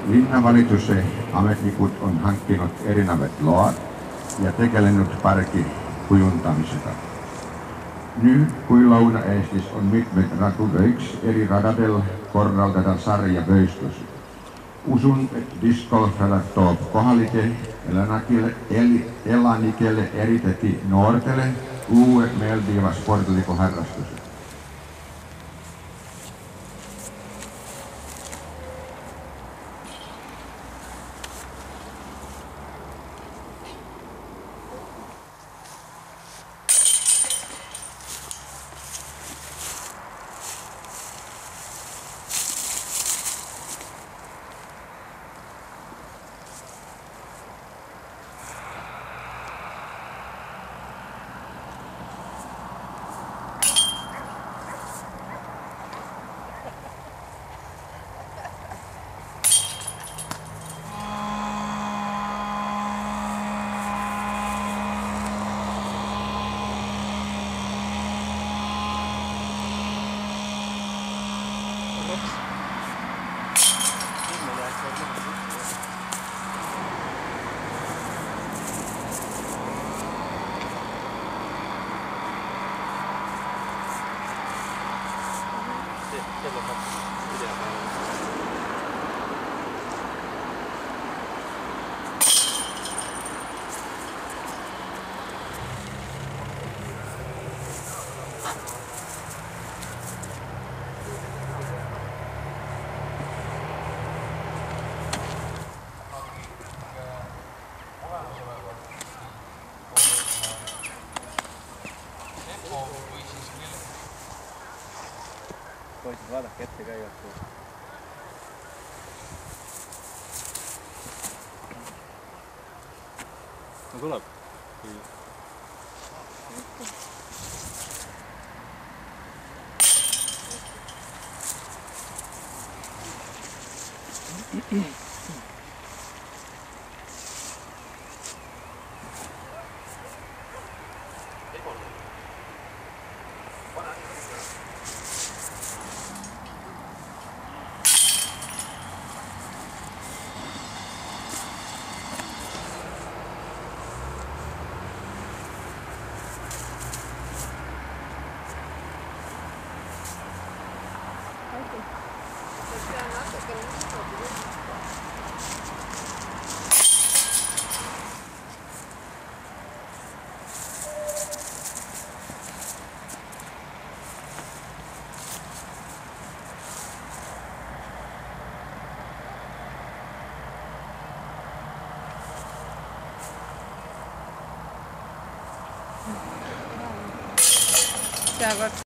Linnavalituse ametnikud on hankkinud erinevad load ja tegelenud pargi kujundamisega. Nüüd, kui Lõuna-Eestis on mitmeid radu, võiks eri radadel korraldada sarjavõistlusi. Usun, et discgolf-rada toob kohalike elanikele, eriti noortele, uue meeldiva sportliku harrastuse. Poisid, vaadake ette käivad koos. No tuleb. Seekord